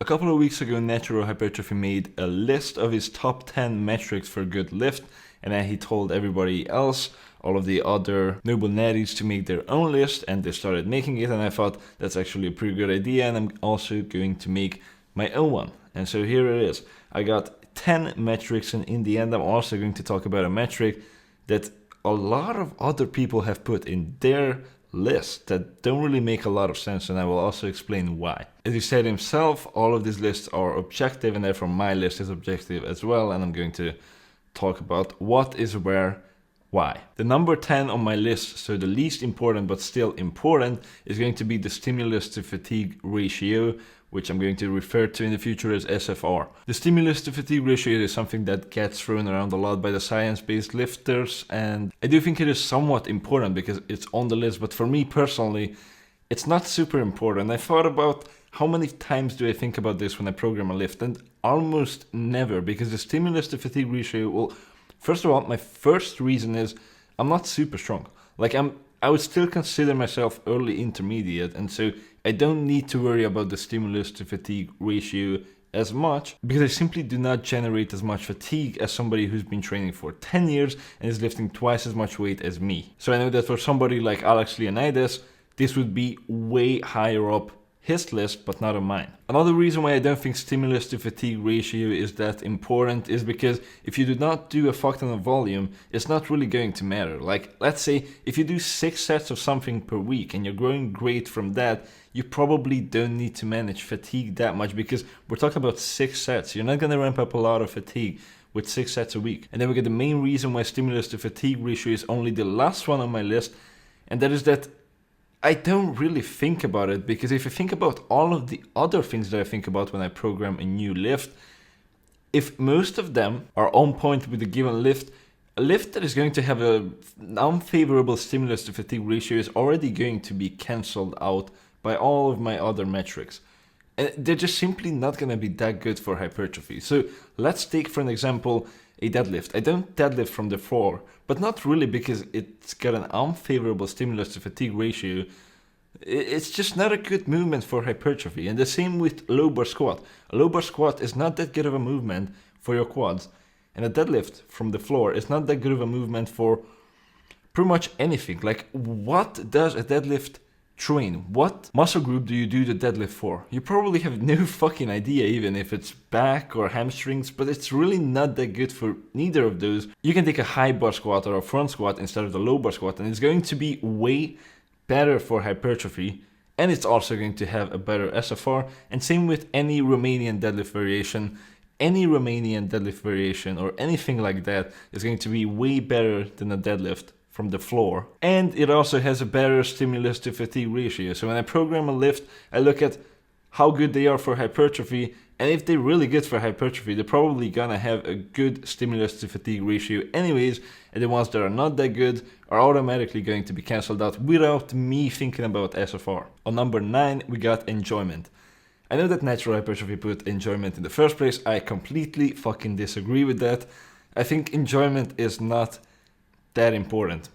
A couple of weeks ago, Natural Hypertrophy made a list of his top 10 metrics for a good lift, and then he told everybody else, all of the other noble natties, to make their own list, and they started making it, and I thought that's actually a pretty good idea, and I'm also going to make my own one. And so here it is. I got 10 metrics, and in the end I'm also going to talk about a metric that a lot of other people have put in their list that don't really make a lot of sense, and I will also explain why. As he said himself, all of these lists are objective, and therefore my list is objective as well, and I'm going to talk about what is where, why. The number 10 on my list, so the least important but still important, is going to be the stimulus to fatigue ratio, which I'm going to refer to in the future as SFR. The stimulus to fatigue ratio is something that gets thrown around a lot by the science-based lifters, and I do think it is somewhat important because it's on the list, but for me personally, it's not super important. I thought about how many times do I think about this when I program a lift, and almost never, because the stimulus to fatigue ratio, well, first of all, my first reason is I'm not super strong. I would still consider myself early intermediate, and so I don't need to worry about the stimulus to fatigue ratio as much because I simply do not generate as much fatigue as somebody who's been training for 10 years and is lifting twice as much weight as me. So I know that for somebody like Alex Leonidas, this would be way higher up his list, but not on mine. Another reason why I don't think stimulus to fatigue ratio is that important is because if you do not do a fuck ton of volume, it's not really going to matter. Like, let's say if you do 6 sets of something per week and you're growing great from that, you probably don't need to manage fatigue that much because we're talking about 6 sets. You're not going to ramp up a lot of fatigue with 6 sets a week. And then we get the main reason why stimulus to fatigue ratio is only the last one on my list, and that is that I don't really think about it, because if you think about all of the other things that I think about when I program a new lift, if most of them are on point with a given lift, a lift that is going to have an unfavorable stimulus to fatigue ratio is already going to be cancelled out by all of my other metrics. And they're just simply not going to be that good for hypertrophy. So let's take, for an example, a deadlift. I don't deadlift from the floor, but not really because it's got an unfavorable stimulus to fatigue ratio. It's just not a good movement for hypertrophy. And the same with low bar squat. A low bar squat is not that good of a movement for your quads. And a deadlift from the floor is not that good of a movement for pretty much anything. Like, what does a deadlift train? What muscle group do you do the deadlift for? You probably have no fucking idea, even if it's back or hamstrings, but it's really not that good for neither of those. You can take a high bar squat or a front squat instead of the low bar squat, and it's going to be way better for hypertrophy, and it's also going to have a better SFR. And same with any Romanian deadlift variation. Any Romanian deadlift variation or anything like that is going to be way better than a deadlift from the floor, and it also has a better stimulus to fatigue ratio. So when I program a lift, I look at how good they are for hypertrophy, and if they're really good for hypertrophy, they're probably gonna have a good stimulus to fatigue ratio anyways, and the ones that are not that good are automatically going to be cancelled out without me thinking about SFR. On number 9, we got enjoyment. I know that natural hypertrophy put enjoyment in the first place. I completely fucking disagree with that. I think enjoyment is not that important.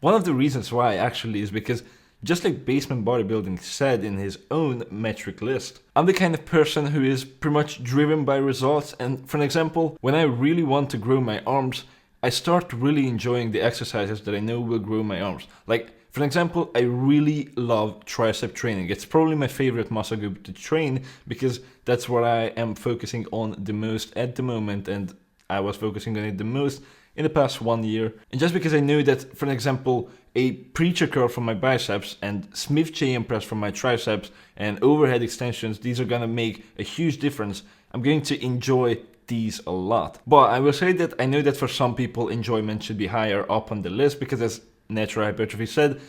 One of the reasons why actually is because, just like Basement Bodybuilding said in his own metric list, I'm the kind of person who is pretty much driven by results. And for an example, when I really want to grow my arms, I start really enjoying the exercises that I know will grow my arms. Like, for an example, I really love tricep training. It's probably my favorite muscle group to train because that's what I am focusing on the most at the moment, and I was focusing on it the most in the past 1 year. And just because I know that, for an example, a preacher curl from my biceps and Smith JM press from my triceps and overhead extensions, these are gonna make a huge difference, I'm going to enjoy these a lot. But I will say that I know that for some people enjoyment should be higher up on the list, because as Natural Hypertrophy said,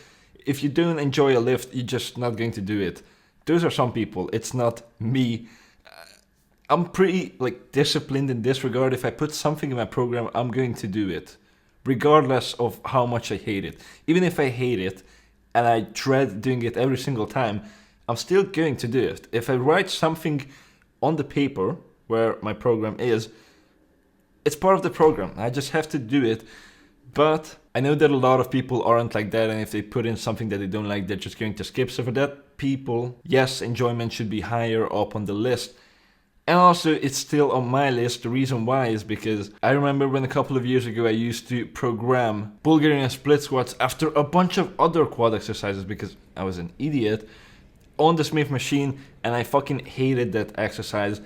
if you don't enjoy a lift, you're just not going to do it. Those are some people, it's not me. I'm pretty disciplined in this regard. If I put something in my program, I'm going to do it, regardless of how much I hate it. Even if I hate it and I dread doing it every single time, I'm still going to do it. If I write something on the paper where my program is, it's part of the program. I just have to do it. But I know that a lot of people aren't like that, and if they put in something that they don't like, they're just going to skip. So for that people, yes, enjoyment should be higher up on the list. And also, it's still on my list. The reason why is because I remember when a couple of years ago I used to program Bulgarian split squats after a bunch of other quad exercises because I was an idiot on the Smith machine, and I fucking hated that exercise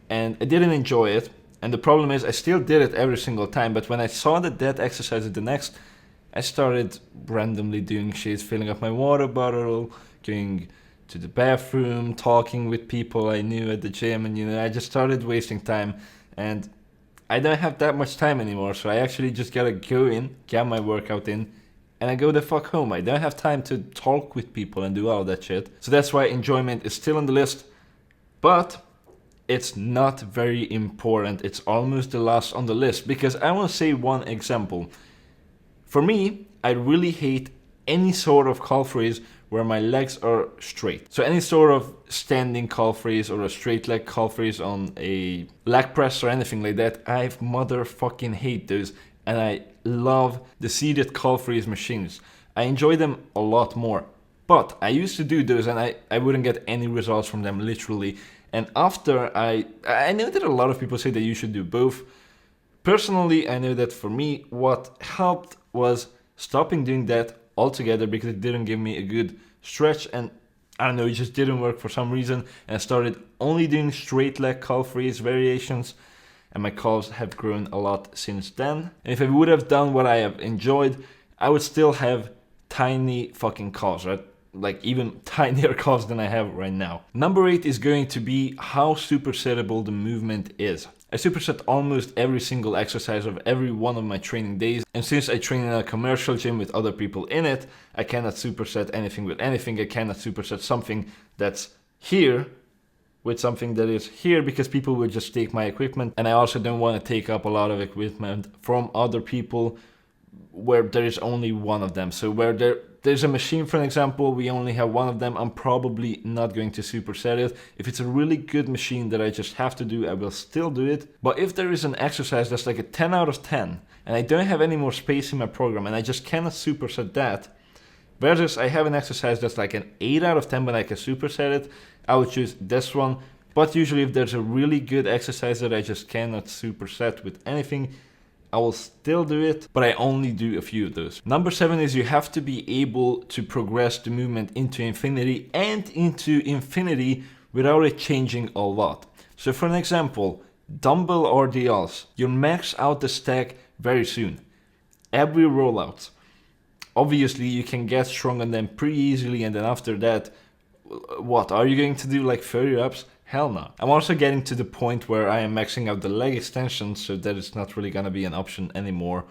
and I didn't enjoy it. And the problem is I still did it every single time, but when I saw that exercise at the next, I started randomly doing shit, filling up my water bottle, going to the bathroom, talking with people I knew at the gym, and I just started wasting time, and I don't have that much time anymore, so I actually just gotta go in, get my workout in, and I go the fuck home. I don't have time to talk with people and do all that shit. So that's why enjoyment is still on the list, but it's not very important. It's almost the last on the list, because I want to say one example. For me, I really hate any sort of calf raise where my legs are straight. So any sort of standing calf raise or a straight leg calf raise on a leg press or anything like that, I motherfucking hate those. And I love the seated calf raise machines. I enjoy them a lot more. But I used to do those and I wouldn't get any results from them, literally. And after I know that a lot of people say that you should do both. Personally, I know that for me, what helped was stopping doing that altogether because it didn't give me a good stretch, and I don't know, it just didn't work for some reason, and I started only doing straight leg calf raise variations, and my calves have grown a lot since then. And if I would have done what I have enjoyed, I would still have tiny fucking calves, right? Like even tinier calves than I have right now. Number 8 is going to be how supersetable the movement is. I superset almost every single exercise of every one of my training days, and since I train in a commercial gym with other people in it, I cannot superset anything with anything. I cannot superset something that's here with something that is here because people would just take my equipment, and I also don't want to take up a lot of equipment from other people where there is only one of them. So where there's a machine, for example, we only have one of them, I'm probably not going to superset it. If it's a really good machine that I just have to do, I will still do it. But if there is an exercise that's like a 10 out of 10, and I don't have any more space in my program, and I just cannot superset that, versus I have an exercise that's like an 8 out of 10, but I can superset it, I would choose this one. But usually if there's a really good exercise that I just cannot superset with anything, I will still do it, but I only do a few of those. Number 7 is you have to be able to progress the movement into infinity and into infinity without it changing a lot. So for an example, dumbbell RDLs, you max out the stack very soon. Every rollout. Obviously you can get strong on them pretty easily, and then after that, what, are you going to do like 30 reps? Hell no. I'm also getting to the point where I am maxing out the leg extension, so that it's not really gonna be an option anymore,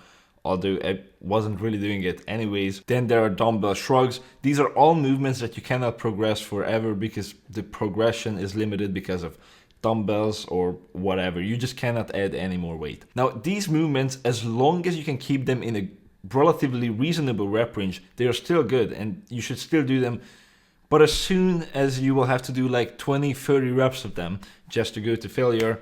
although I wasn't really doing it anyways. Then there are dumbbell shrugs. These are all movements that you cannot progress forever because the progression is limited because of dumbbells or whatever. You just cannot add any more weight. Now these movements, as long as you can keep them in a relatively reasonable rep range, they are still good and you should still do them. But as soon as you will have to do like 20-30 reps of them just to go to failure,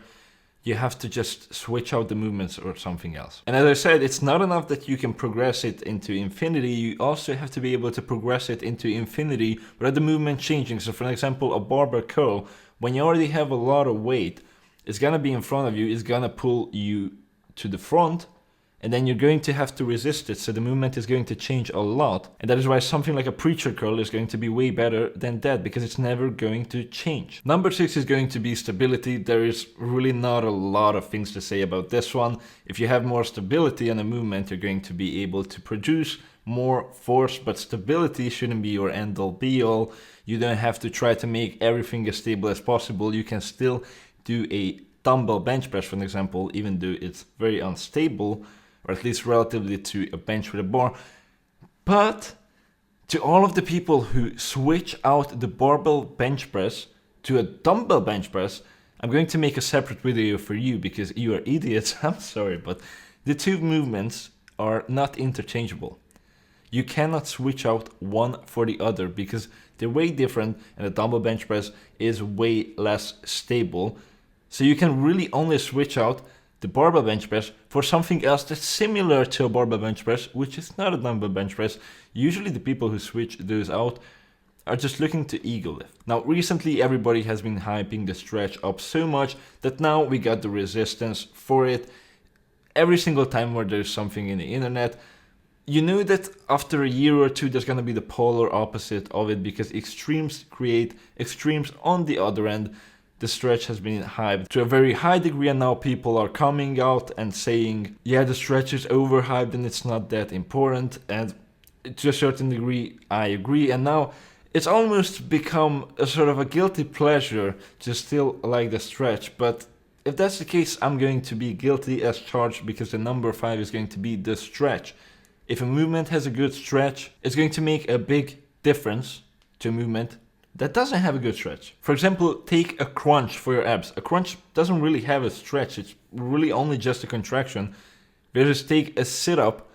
you have to just switch out the movements or something else. And as I said, it's not enough that you can progress it into infinity, you also have to be able to progress it into infinity without the movement changing. So for example, a barbell curl, when you already have a lot of weight, it's gonna be in front of you, it's gonna pull you to the front, and then you're going to have to resist it, so the movement is going to change a lot. And that is why something like a preacher curl is going to be way better than that, because it's never going to change. Number 6 is going to be stability. There is really not a lot of things to say about this one. If you have more stability on a movement, you're going to be able to produce more force, but stability shouldn't be your end-all be-all. You don't have to try to make everything as stable as possible. You can still do a dumbbell bench press, for example, even though it's very unstable, or at least relatively to a bench with a bar. But to all of the people who switch out the barbell bench press to a dumbbell bench press, I'm going to make a separate video for you because you are idiots. I'm sorry, but the two movements are not interchangeable. You cannot switch out one for the other because they're way different, and the dumbbell bench press is way less stable. So you can really only switch out the barbell bench press for something else that's similar to a barbell bench press, which is not a dumbbell bench press. Usually the people who switch those out are just looking to ego lift. Now recently everybody has been hyping the stretch up so much that now we got the resistance for it. Every single time where there's something in the internet, you know that after a year or two there's going to be the polar opposite of it, because extremes create extremes on the other end. The stretch has been hyped to a very high degree, and now people are coming out and saying, yeah, the stretch is overhyped and it's not that important. And to a certain degree, I agree. And now it's almost become a sort of a guilty pleasure to still like the stretch. But if that's the case, I'm going to be guilty as charged, because the number 5 is going to be the stretch. If a movement has a good stretch, it's going to make a big difference to a movement that doesn't have a good stretch. For example, take a crunch for your abs. A crunch doesn't really have a stretch, it's really only just a contraction. Whereas take a sit-up,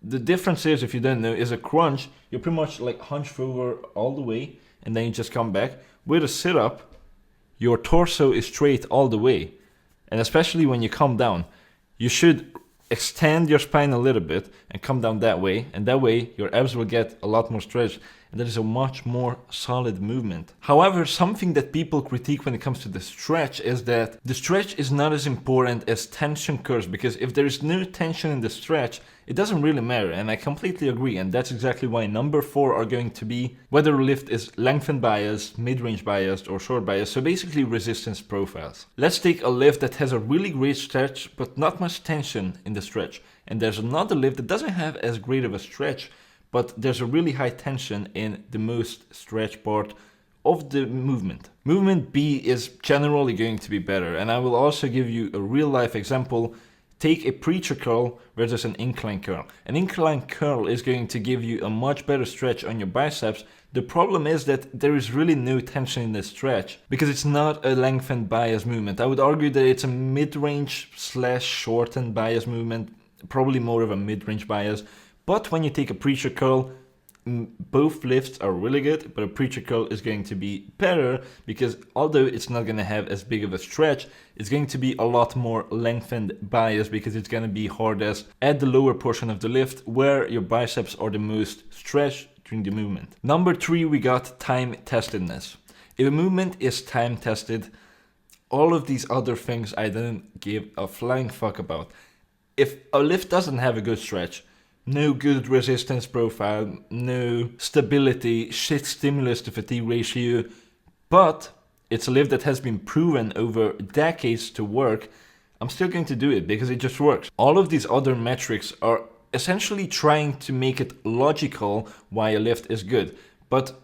the difference is, if you don't know, is a crunch, you're pretty much like hunched over all the way and then you just come back. With a sit-up, your torso is straight all the way. And especially when you come down, you should extend your spine a little bit and come down that way, and that way your abs will get a lot more stretch, and that is a much more solid movement. However, something that people critique when it comes to the stretch is that the stretch is not as important as tension curves, because if there is no tension in the stretch, it doesn't really matter, and I completely agree, and that's exactly why number 4 are going to be whether a lift is lengthened biased, mid-range biased, or short biased, so basically resistance profiles. Let's take a lift that has a really great stretch but not much tension in the stretch, and there's another lift that doesn't have as great of a stretch, but there's a really high tension in the most stretch part of the movement. Movement B is generally going to be better, and I will also give you a real life example. Take a preacher curl versus an incline curl. An incline curl is going to give you a much better stretch on your biceps. The problem is that there is really no tension in the stretch because it's not a lengthened bias movement. I would argue that it's a mid-range / shortened bias movement, probably more of a mid-range bias. But when you take a preacher curl, both lifts are really good, but a preacher curl is going to be better because although it's not going to have as big of a stretch, it's going to be a lot more lengthened bias because it's going to be hardest at the lower portion of the lift where your biceps are the most stretched during the movement. Number 3, we got time testedness. If a movement is time tested, all of these other things I don't give a flying fuck about. If a lift doesn't have a good stretch, no good resistance profile, no stability, shit stimulus to fatigue ratio, but it's a lift that has been proven over decades to work, I'm still going to do it because it just works. All of these other metrics are essentially trying to make it logical why a lift is good, but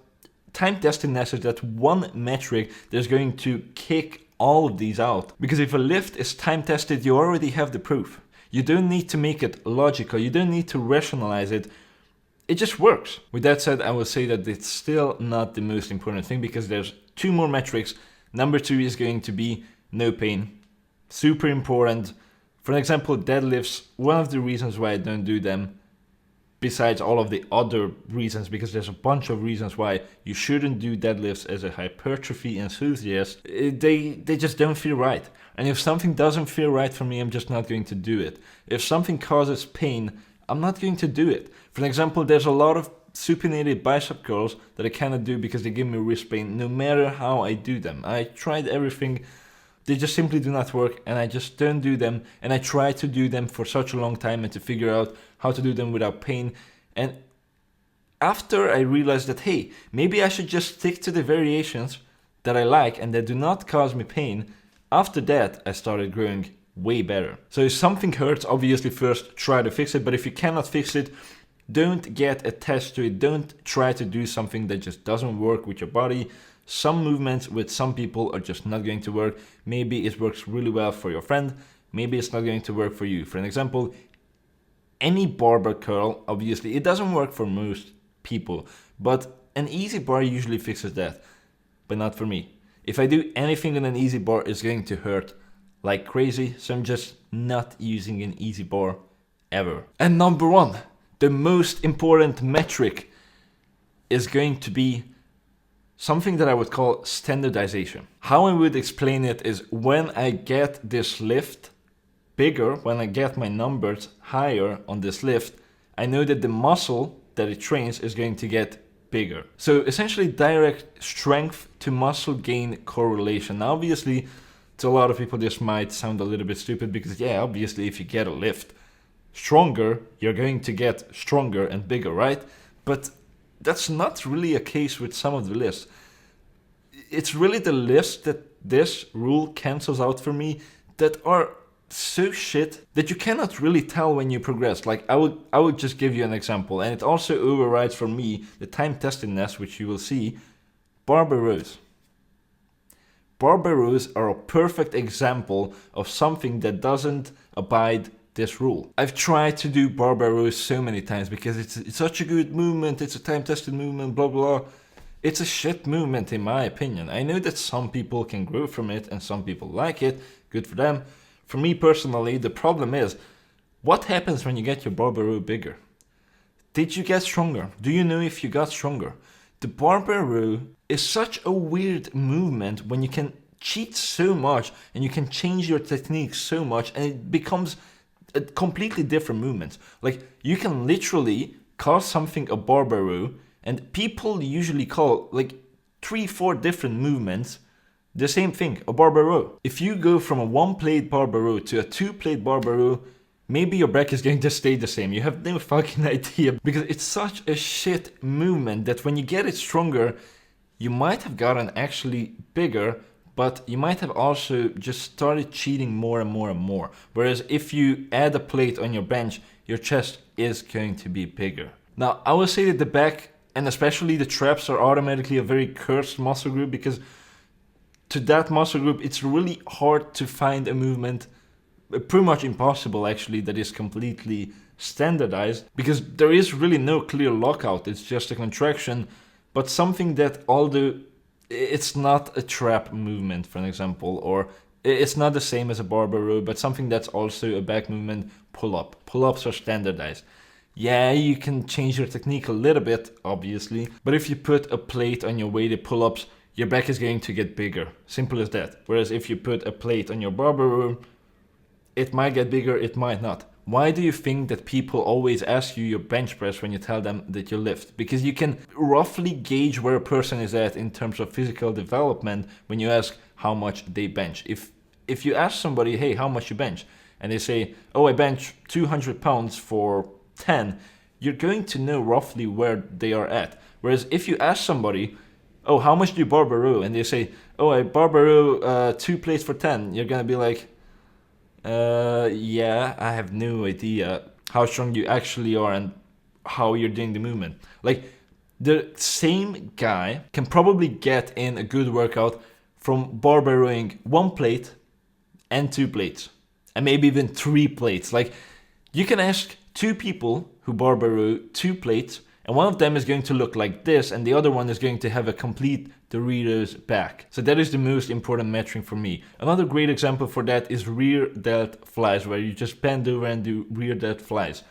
time testedness is that one metric that's going to kick all of these out. Because if a lift is time tested, you already have the proof. You don't need to make it logical, you don't need to rationalize it, it just works. With that said, I will say that it's still not the most important thing because there's 2 more metrics. Number 2 is going to be no pain. Super important. For example, deadlifts, one of the reasons why I don't do them, besides all of the other reasons, because there's a bunch of reasons why you shouldn't do deadlifts as a hypertrophy enthusiast, they just don't feel right. And if something doesn't feel right for me, I'm just not going to do it. If something causes pain, I'm not going to do it. For example, there's a lot of supinated bicep curls that I cannot do because they give me wrist pain no matter how I do them. I tried everything, they just simply do not work, and I just don't do them. And I try to do them for such a long time and to figure out how to do them without pain. And after I realized that, hey, maybe I should just stick to the variations that I like and that do not cause me pain, after that I started growing way better. So if something hurts, obviously first try to fix it, but if you cannot fix it, don't get attached to it. Don't try to do something that just doesn't work with your body. Some movements with some people are just not going to work. Maybe it works really well for your friend, maybe it's not going to work for you. For an example, any barbell curl, obviously it doesn't work for most people, but an easy bar usually fixes that, but not for me. If I do anything on an easy bar, it's going to hurt like crazy, so I'm just not using an easy bar ever. And number 1, the most important metric is going to be something that I would call standardization. How I would explain it is when I get this lift bigger, when I get my numbers higher on this lift, I know that the muscle that it trains is going to get bigger. So essentially direct strength to muscle gain correlation. Now obviously to a lot of people this might sound a little bit stupid because yeah, obviously if you get a lift stronger, you're going to get stronger and bigger, right? But that's not really a case with some of the lifts. It's really the lifts that this rule cancels out for me that are so shit that you cannot really tell when you progress. Like I would just give you an example, and it also overrides for me the time testedness, which you will see. Barbell rows. Barbell rows are a perfect example of something that doesn't abide this rule. I've tried to do barbell rows so many times because it's such a good movement, it's a time tested movement, blah blah. It's a shit movement in my opinion. I know that some people can grow from it and some people like it, good for them. For me personally, the problem is, what happens when you get your barbell row bigger? Did you get stronger? Do you know if you got stronger? The barbell row is such a weird movement when you can cheat so much and you can change your technique so much and it becomes a completely different movement. Like you can literally call something a barbell row and people usually call like 3-4 different movements the same thing, a barbell row. If you go from a 1-plate barbell row to a 2-plate barbell row, maybe your back is going to stay the same. You have no fucking idea because it's such a shit movement that when you get it stronger, you might have gotten actually bigger, but you might have also just started cheating more and more and more. Whereas if you add a plate on your bench, your chest is going to be bigger. Now, I will say that the back and especially the traps are automatically a very cursed muscle group because to that muscle group, it's really hard to find a movement, pretty much impossible actually, that is completely standardized because there is really no clear lockout. It's just a contraction, but something that although it's not a trap movement, for an example, or it's not the same as a barbell row, but something that's also a back movement, pull-up. Pull-ups are standardized. Yeah, you can change your technique a little bit, obviously, but if you put a plate on your weighted pull-ups, your back is going to get bigger. Simple as that. Whereas if you put a plate on your barbell row, it might get bigger, it might not. Why do you think that people always ask you your bench press when you tell them that you lift? Because you can roughly gauge where a person is at in terms of physical development when you ask how much they bench. If you ask somebody, hey, how much you bench? And they say, oh, I bench 200 pounds for 10, you're going to know roughly where they are at. Whereas if you ask somebody, oh, how much do you barbell row? And they say, oh, I barbell row 2 plates for 10. You're going to be like, yeah, I have no idea how strong you actually are and how you're doing the movement. Like, the same guy can probably get in a good workout from barbell rowing 1 plate and 2 plates. And maybe even 3 plates. Like, you can ask 2 people who barbell row 2 plates, and one of them is going to look like this, and the other one is going to have a complete Doritos back. So that is the most important metric for me. Another great example for that is rear delt flies, where you just bend over and do rear delt flies.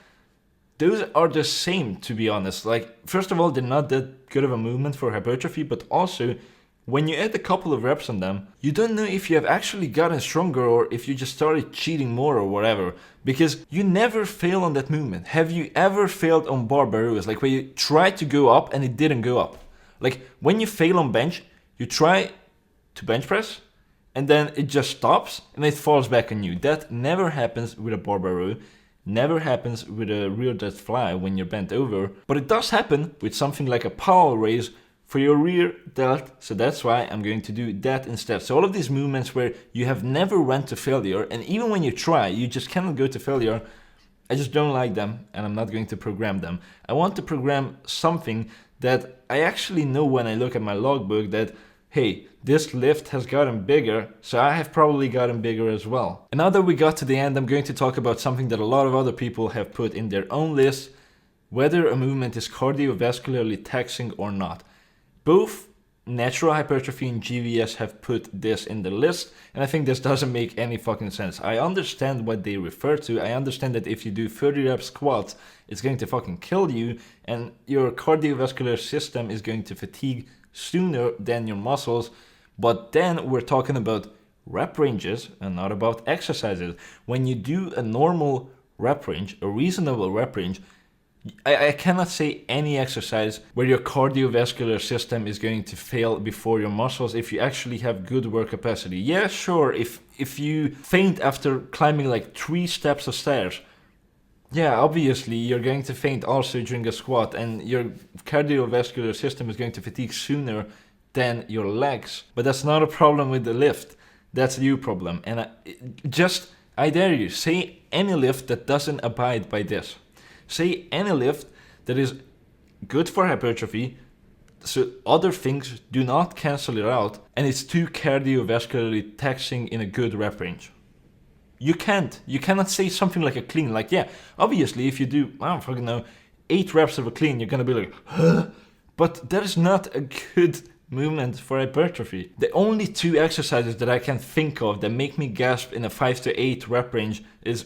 Those are the same, to be honest. Like, first of all, they're not that good of a movement for hypertrophy, but also, when you add a couple of reps on them, you don't know if you have actually gotten stronger or if you just started cheating more or whatever. Because you never fail on that movement. Have you ever failed on barbell rows? Like where you tried to go up and it didn't go up. Like when you fail on bench, you try to bench press and then it just stops and it falls back on you. That never happens with a barbell row. Never happens with a rear delt fly when you're bent over. But it does happen with something like a power raise for your rear delt, so that's why I'm going to do that instead. So all of these movements where you have never went to failure, and even when you try, you just cannot go to failure, I just don't like them, and I'm not going to program them. I want to program something that I actually know when I look at my logbook that, hey, this lift has gotten bigger, so I have probably gotten bigger as well. And now that we got to the end, I'm going to talk about something that a lot of other people have put in their own list, whether a movement is cardiovascularly taxing or not. Both Natural Hypertrophy and GVS have put this in the list, and I think this doesn't make any fucking sense. I understand what they refer to. I understand that if you do 30 rep squats, it's going to fucking kill you, and your cardiovascular system is going to fatigue sooner than your muscles. But then we're talking about rep ranges and not about exercises. When you do a normal rep range, a reasonable rep range, I cannot say any exercise where your cardiovascular system is going to fail before your muscles if you actually have good work capacity. Yeah, sure, if you faint after climbing like 3 steps of stairs, yeah, obviously you're going to faint also during a squat, and your cardiovascular system is going to fatigue sooner than your legs. But that's not a problem with the lift. That's your problem. And I dare you, say any lift that doesn't abide by this. Say any lift that is good for hypertrophy, so other things do not cancel it out, and it's too cardiovascularly taxing in a good rep range. You cannot say something like a clean. Like, yeah, obviously if you do, I don't fucking know, 8 reps of a clean, you're gonna be like, huh? But that is not a good movement for hypertrophy. The only 2 exercises that I can think of that make me gasp in a 5 to 8 rep range is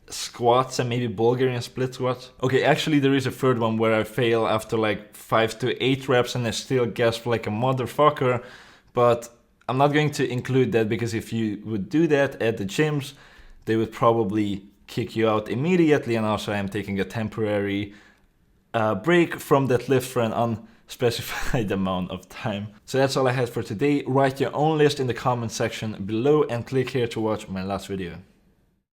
squats and maybe Bulgarian split squats. Okay, actually there is a third one where I fail after like 5 to 8 reps and I still gasp like a motherfucker, but I'm not going to include that because if you would do that at the gyms, they would probably kick you out immediately, and also I'm taking a temporary break from that lift for an unspecified amount of time. So that's all I had for today. Write your own list in the comment section below and click here to watch my last video.